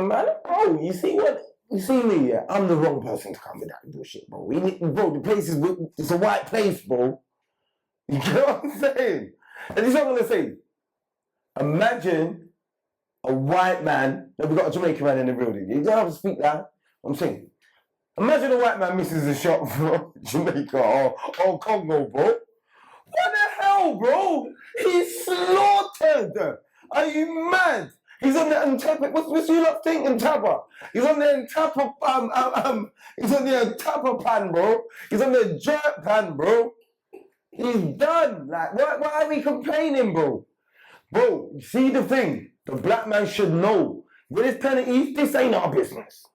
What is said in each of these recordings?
man. Bro, you see what? You see me, yeah? I'm the wrong person to come with that bullshit, bro. Bro, the place it's a white place, bro. You get what I'm saying? And this is what I'm going to say. Imagine a white man, we've got a Jamaican man in the building. You don't have to speak that. I'm saying, imagine a white man misses a shot from Jamaica or Congo, bro. What the hell, bro? He's slaughtered. Are you mad? He's on the Ntapa. What's you lot think, Ntapa? He's on the Ntapa he's on the Ntapa pan, bro. He's on the jerk pan, bro. He's done. Like, why are we complaining, bro? Bro, see the thing. The black man should know. With his penalties, this ain't our business.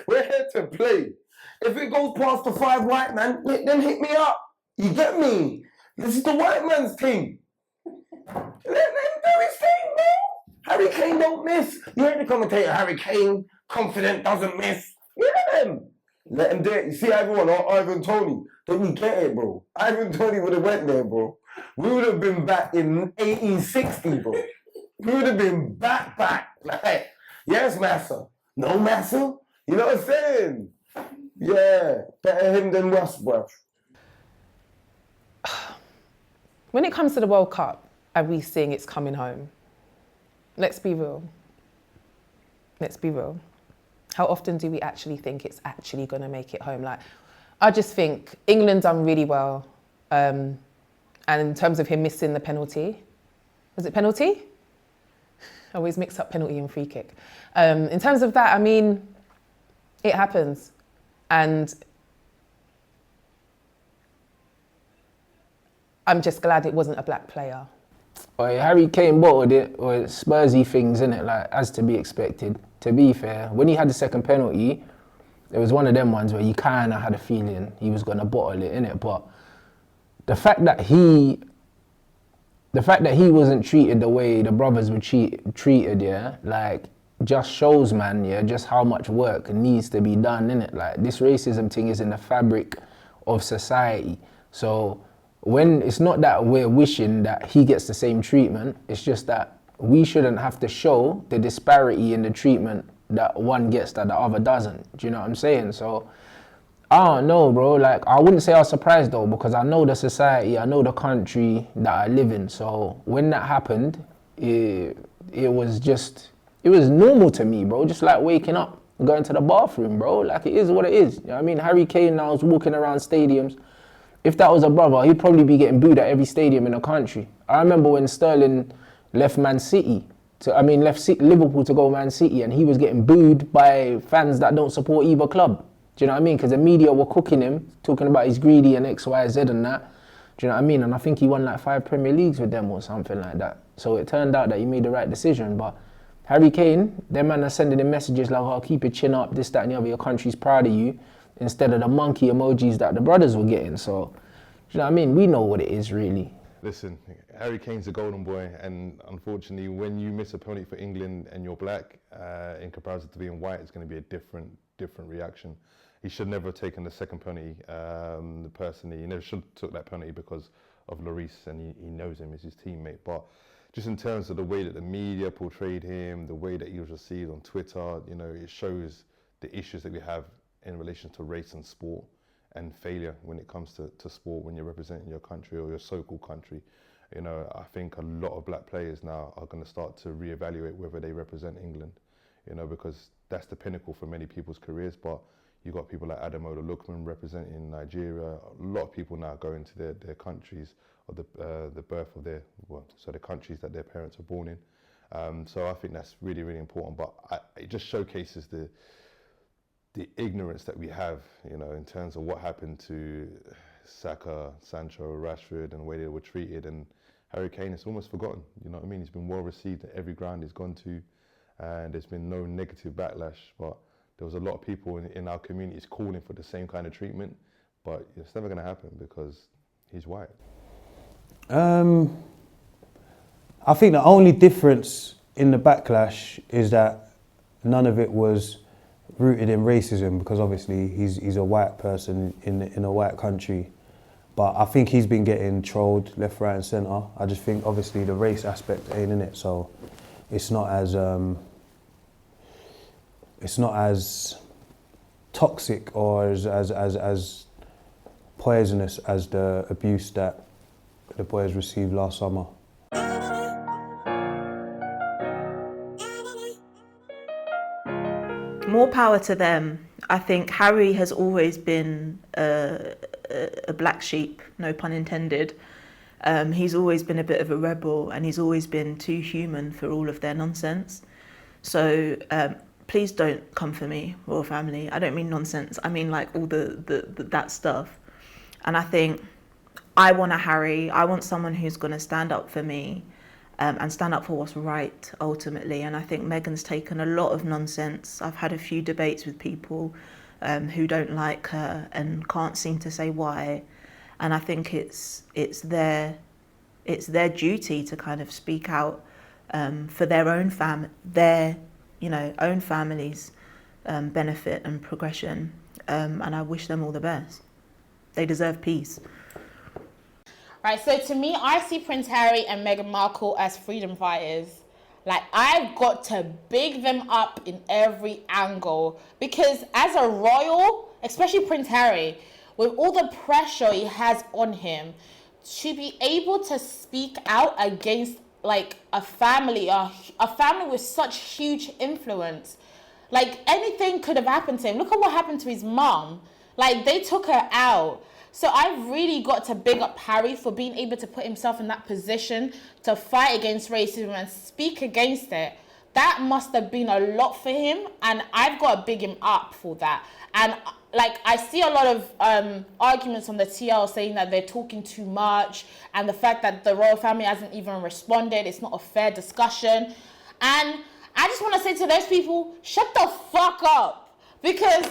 We're here to play. If it goes past the 5 white man, then hit me up. You get me? This is the white man's team. Let him do his thing, bro. Harry Kane don't miss. You heard the commentator, Harry Kane, confident, doesn't miss. Let him. Let him do it. You see everyone, Ivan Toney, don't you get it, bro? Ivan Toney would have went there, bro. We would have been back in 1860, bro. We would have been back. Like, yes, Massa. No Massa. You know what I'm saying? Yeah, better him than Russ, bro. When it comes to the World Cup, are we seeing it's coming home? Let's be real. Let's be real. How often do we actually think it's actually going to make it home? Like, I just think England done really well. And in terms of him missing the penalty, was it penalty? I always mix up penalty and free kick. In terms of that, I mean, it happens. And I'm just glad it wasn't a black player. Well, Harry Kane bottled it, or Spursy things, innit, like, as to be expected. To be fair, when he had the second penalty, it was one of them ones where you kind of had a feeling he was going to bottle it, innit, but the fact that he wasn't treated the way the brothers were treated, yeah, like, just shows, man, yeah, just how much work needs to be done, innit? Like, this racism thing is in the fabric of society. So when it's not that we're wishing that he gets the same treatment, it's just that we shouldn't have to show the disparity in the treatment that one gets that the other doesn't. Do you know what I'm saying? So I don't know, bro. Like, I wouldn't say I was surprised though, because I know the society, I know the country that I live in. So when that happened, it was normal to me, bro. Just like waking up, going to the bathroom, bro. Like, it is what it is. You know what I mean? Harry Kane now is walking around stadiums. If that was a brother, he'd probably be getting booed at every stadium in the country. I remember when Sterling left Liverpool to go Man City, and he was getting booed by fans that don't support either club. Do you know what I mean? Because the media were cooking him, talking about he's greedy and X, Y, Z and that. Do you know what I mean? And I think he won like 5 Premier Leagues with them or something like that. So it turned out that he made the right decision. But Harry Kane, them man are sending him messages like, oh, keep your chin up, this, that and the other, your country's proud of you, instead of the monkey emojis that the brothers were getting. So, do you know what I mean? We know what it is, really. Listen, Harry Kane's a golden boy, and unfortunately, when you miss a penalty for England and you're black, in comparison to being white, it's going to be a different reaction. He should never have taken the second penalty. Personally, he never should have took that penalty because of Lloris, and he knows him as his teammate. But just in terms of the way that the media portrayed him, the way that he was received on Twitter, you know, it shows the issues that we have in relation to race and sport, and failure when it comes to sport when you're representing your country or your so-called country. You know, I think a lot of black players now are going to start to reevaluate whether they represent England, you know, because that's the pinnacle for many people's careers. But you've got people like Ademola Lookman representing Nigeria. A lot of people now go into their countries, or the birth of the countries that their parents are born in. So I think that's really, really important. But it just showcases the ignorance that we have, you know, in terms of what happened to Saka, Sancho, Rashford, and the way they were treated. And Harry Kane is almost forgotten, you know what I mean? He's been well received at every ground he's gone to, and there's been no negative backlash. But there was a lot of people in our communities calling for the same kind of treatment, but it's never going to happen because he's white. I think the only difference in the backlash is that none of it was rooted in racism, because obviously he's a white person in a white country. But I think he's been getting trolled left, right and centre. I just think obviously the race aspect ain't in it, so it's not as it's not as toxic or as poisonous as the abuse that the boys received last summer. More power to them. I think Harry has always been a black sheep, no pun intended. He's always been a bit of a rebel, and he's always been too human for all of their nonsense. So please don't come for me, royal family. I don't mean nonsense. I mean like all that stuff. And I think I want a Harry. I want someone who's going to stand up for me. And stand up for what's right, ultimately. And I think Meghan's taken a lot of nonsense. I've had a few debates with people who don't like her and can't seem to say why. And I think it's their duty to kind of speak out for their own own family's benefit and progression. And I wish them all the best. They deserve peace. Right, so to me, I see Prince Harry and Meghan Markle as freedom fighters. Like, I've got to big them up in every angle, because as a royal, especially Prince Harry, with all the pressure he has on him, to be able to speak out against like a family with such huge influence. Like, anything could have happened to him. Look at what happened to his mum. Like, they took her out. So I've really got to big up Harry for being able to put himself in that position to fight against racism and speak against it. That must have been a lot for him, and I've got to big him up for that. And like, I see a lot of arguments on the TL saying that they're talking too much, and the fact that the royal family hasn't even responded, it's not a fair discussion. And I just want to say to those people, shut the fuck up. Because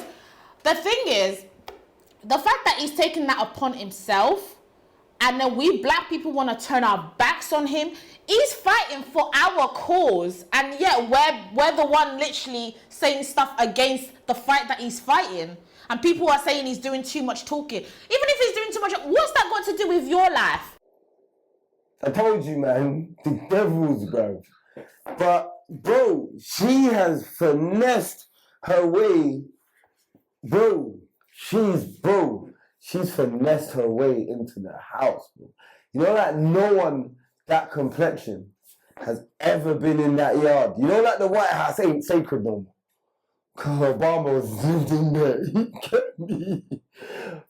the thing is, the fact that he's taken that upon himself, and then we black people want to turn our backs on him, he's fighting for our cause, and yet we're the one literally saying stuff against the fight that he's fighting. And people are saying he's doing too much talking. Even if he's doing too much, what's that got to do with your life? I told you, man, the devil's, bro. But, bro, she has finessed her way, bro. She's finessed her way into the house, bro. You know that no one that complexion has ever been in that yard. You know that the White House ain't sacred no more. Cause Obama was lived in there. You get me?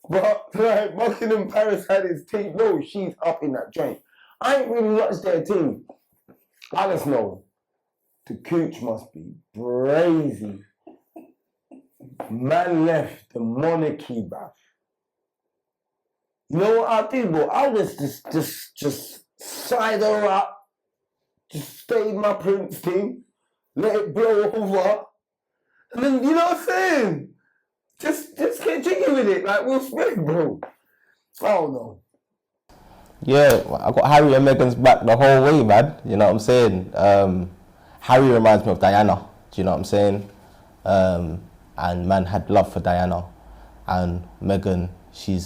But like Buckingham Palace had his team. No, she's up in that joint. I ain't really watched their team. I just know the cooch must be brazy. Man left the monarchy, bruv. You know what I'll do, bro? I'll just side her up, just stay in my Prince team, let it blow over, and then, you know what I'm saying? Just get jiggy with it, like Will Smith, bro. I don't know. Yeah, I got Harry and Meghan's back the whole way, man. You know what I'm saying? Harry reminds me of Diana. Do you know what I'm saying? And man had love for Diana, and Meghan, she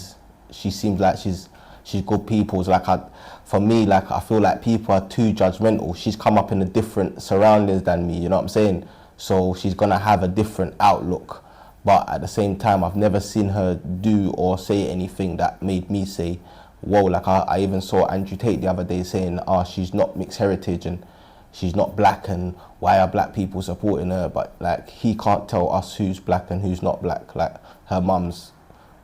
seems like she's good people. Like for me, like I feel like people are too judgmental. She's come up in a different surroundings than me. You know what I'm saying? So she's gonna have a different outlook. But at the same time, I've never seen her do or say anything that made me say, whoa. Like I even saw Andrew Tate the other day saying, she's not mixed heritage and she's not black, and why are black people supporting her? But like, he can't tell us who's black and who's not black. Like, her mum's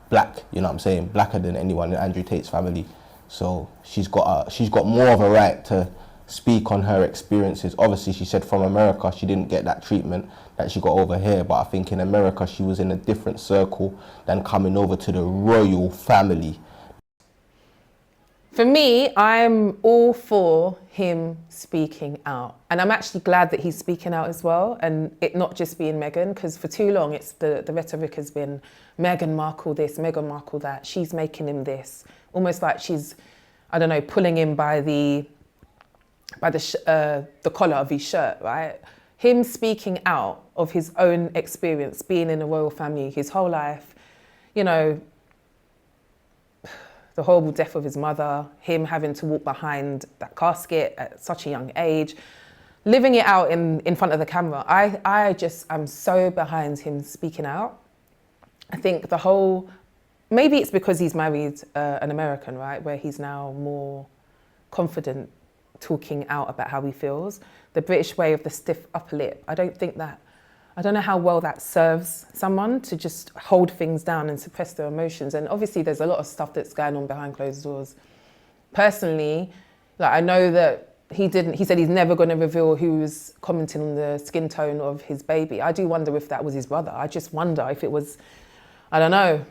black, you know what I'm saying, blacker than anyone in Andrew Tate's family. So she's got more of a right to speak on her experiences. Obviously, she said from America she didn't get that treatment that she got over here, but I think in America she was in a different circle than coming over to the royal family. For me, I'm all for him speaking out. And I'm actually glad that he's speaking out as well, and it not just being Meghan, because for too long it's the rhetoric has been Meghan Markle this, Meghan Markle that. She's making him this. Almost like she's, I don't know, pulling him by the collar of his shirt, right? Him speaking out of his own experience, being in a royal family his whole life, you know, the horrible death of his mother, him having to walk behind that casket at such a young age. living it out in front of the camera. I'm so behind him speaking out. I think maybe it's because he's married an American, right? Where he's now more confident talking out about how he feels. The British way of the stiff upper lip, I don't know how well that serves someone to just hold things down and suppress their emotions. And obviously there's a lot of stuff that's going on behind closed doors. Personally, like I know that he said he's never going to reveal who was commenting on the skin tone of his baby. I do wonder if that was his brother. I just wonder if it was, I don't know.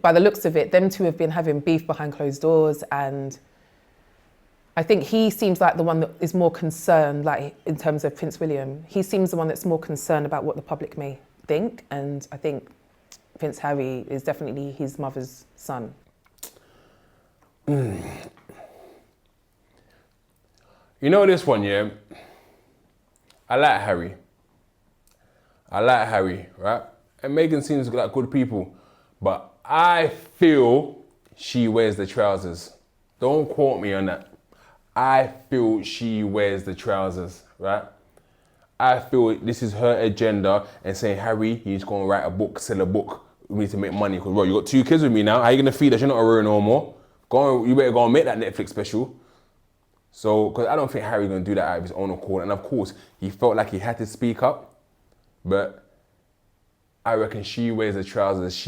By the looks of it, them two have been having beef behind closed doors, and I think he seems like the one that is more concerned, like in terms of Prince William. He seems the one that's more concerned about what the public may think, and I think Prince Harry is definitely his mother's son. You know this one, yeah? I like Harry, right? And Meghan seems like good people, but I feel she wears the trousers. Don't quote me on that. I feel she wears the trousers, right? I feel this is her agenda and saying, Harry, you just gonna write a book, sell a book. We need to make money. Because, bro, you got 2 kids with me now. How you gonna feed us? You're not a ruler no more. You better go and make that Netflix special. So, because I don't think Harry's gonna do that out of his own accord. And of course, he felt like he had to speak up. But I reckon she wears the trousers.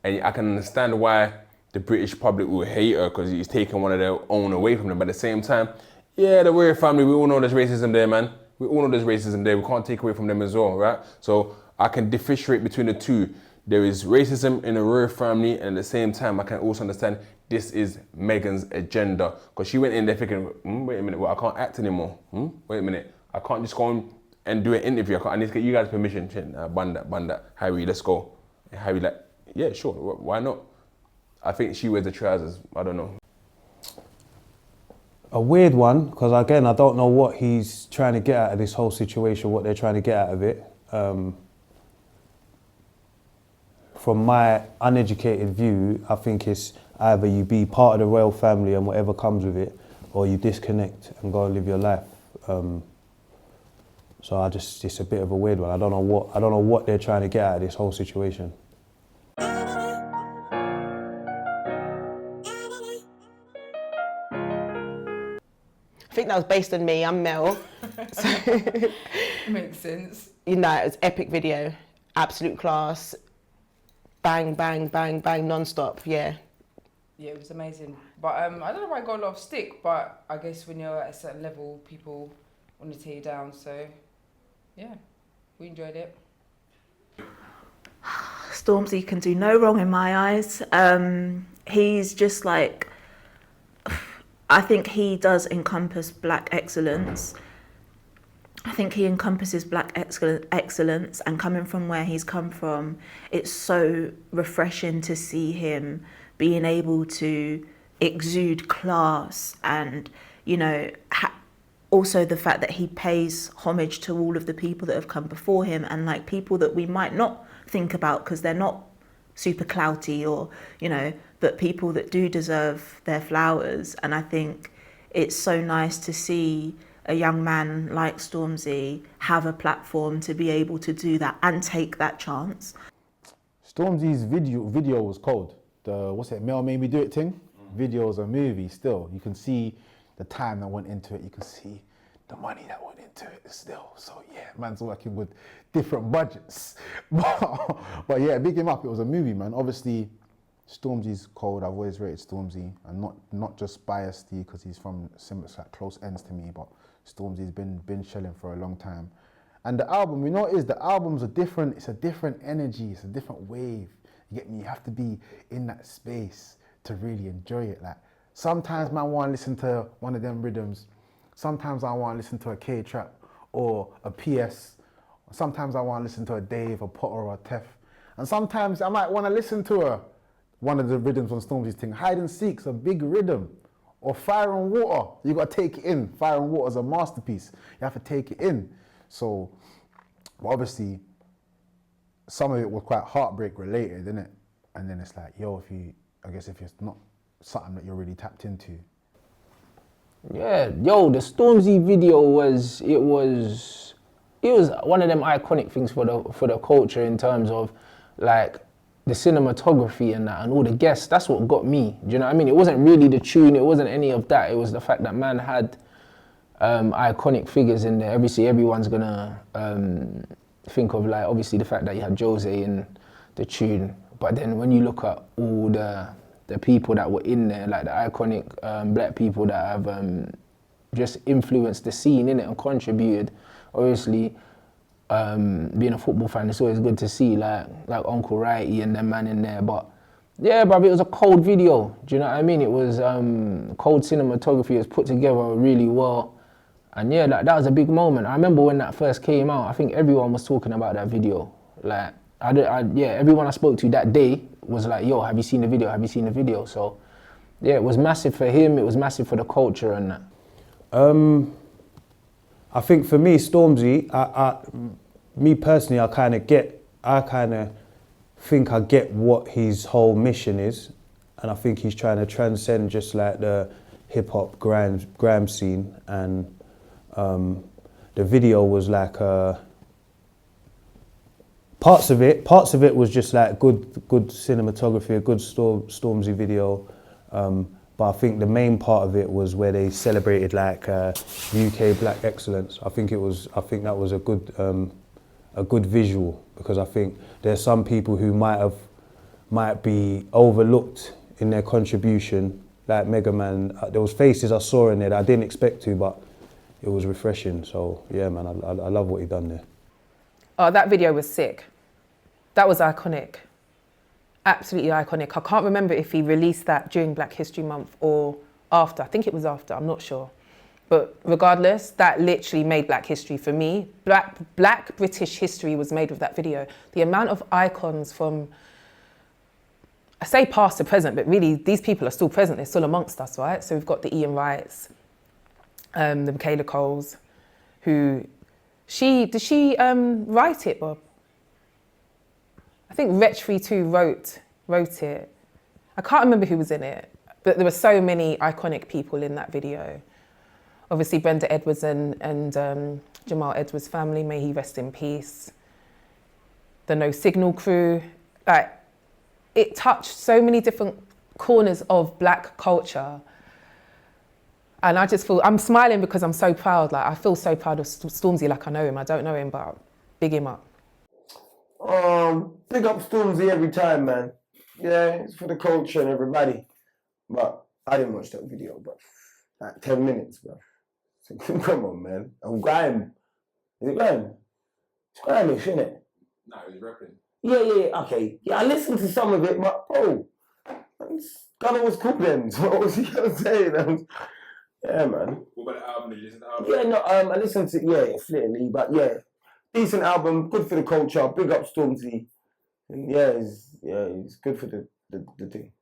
And I can understand why the British public will hate her because he's taking one of their own away from them. But at the same time, yeah, the royal family, we all know there's racism there, man. We all know there's racism there. We can't take away from them as well, right? So I can differentiate between the two. There is racism in the royal family, and at the same time, I can also understand this is Meghan's agenda. Because she went in there thinking, wait a minute, well, I can't act anymore. Wait a minute, I can't just go on and do an interview. I need to get you guys' permission. Ban that. Harry, let's go. Harry like, yeah, sure, why not? I think she wears the trousers. I don't know. A weird one, because again, I don't know what he's trying to get out of this whole situation, what they're trying to get out of it. From my uneducated view, I think it's either you be part of the royal family and whatever comes with it, or you disconnect and go and live your life. So it's a bit of a weird one. I don't know what they're trying to get out of this whole situation. I think that was based on me. I'm Mel. So, makes sense. You know, it was epic video, absolute class, bang, bang, bang, bang, non-stop. Yeah. Yeah, it was amazing. But I don't know why I got a lot of stick, but I guess when you're at a certain level, people want to tear you down. So, yeah, we enjoyed it. Stormzy can do no wrong in my eyes. He's just like, I think he does encompass black excellence. I think he encompasses black excellence, and coming from where he's come from, it's so refreshing to see him being able to exude class, and, you know, also the fact that he pays homage to all of the people that have come before him, and like people that we might not think about because they're not super clouty, or, you know, but people that do deserve their flowers. And I think it's so nice to see a young man like Stormzy have a platform to be able to do that and take that chance. Stormzy's video was cold. The what's it, Mel made me do it thing? Video is a movie still. You can see the time that went into it. You can see the money that went into it still. So yeah, man's working with different budgets. But yeah, big him up. It was a movie, man. Obviously, Stormzy's cold. I've always rated Stormzy, and not just biased because he's from similar, like, close ends to me, but Stormzy's been shelling for a long time. And the album, you know what it is? The album's different. It's a different energy. It's a different wave. You get me? You have to be in that space to really enjoy it. Like sometimes man want to listen to one of them rhythms. Sometimes I want to listen to a K-trap or a PS. Sometimes I want to listen to a Dave, a Potter, or a Tef. And sometimes I might want to listen to one of the rhythms on Stormzy's thing. Hide and Seek's a big rhythm. Or Fire and Water. You got to take it in. Fire and Water is a masterpiece. You have to take it in. So, obviously, some of it was quite heartbreak related, innit? And then it's like, yo, if it's not something that you're really tapped into. Yeah, yo, the Stormzy video was one of them iconic things for the culture in terms of like the cinematography and that and all the guests. That's what got me. Do you know what I mean? It wasn't really the tune, it wasn't any of that. It was the fact that man had iconic figures in there. Obviously, everyone's gonna think of like obviously the fact that you had Jose in the tune, but then when you look at all the people that were in there, like the iconic black people that have just influenced the scene in it and contributed. Obviously, being a football fan, it's always good to see like Uncle Righty and them man in there. But yeah, bruv, it was a cold video. Do you know what I mean? It was cold cinematography. It was put together really well. And yeah, that was a big moment. I remember when that first came out, I think everyone was talking about that video. Like, everyone I spoke to that day was like, yo, have you seen the video? Have you seen the video? So yeah, it was massive for him. It was massive for the culture and that. I think for me, Stormzy, me personally, I kind of think I get what his whole mission is, and I think he's trying to transcend just like the hip hop grime scene, and the video was like parts of it was just like good cinematography, a good Stormzy video. But I think the main part of it was where they celebrated like UK black excellence. I think that was a good visual, because I think there's some people who might be overlooked in their contribution, like Meghan Man. There was faces I saw in there that I didn't expect to, but it was refreshing. So yeah, man, I love what he done there. Oh, that video was sick. That was iconic. Absolutely iconic. I can't remember if he released that during Black History Month or after. I think it was after, I'm not sure. But regardless, that literally made Black history for me. Black British history was made with that video. The amount of icons from, I say past to present, but really these people are still present. They're still amongst us, right? So we've got the Ian Wrights, the Michaela Coles, who, did she write it, Bob? I think Wretch32 wrote it. I can't remember who was in it, but there were so many iconic people in that video. Obviously, Brenda Edwards and Jamal Edwards' family, may he rest in peace. The No Signal crew. Like, it touched so many different corners of black culture. And I just feel, I'm smiling because I'm so proud. Like, I feel so proud of Stormzy, like I know him. I don't know him, but big him up. Big up Stormzy every time, man. Yeah, it's for the culture and everybody. But I didn't watch that video, but like 10 minutes, bro. So, come on, man. I'm grime. Is it grime? It's grimish, isn't it? No, he's rapping. Yeah, okay. Yeah, I listened to some of it, but bro, Gunner was cool then. So what was he gonna say? Yeah, man. What about the album? Did you listen to the album? Yeah, no, I listened to flittingly, but yeah. Decent album, good for the culture, big up Stormzy. And yeah, it's good for the thing.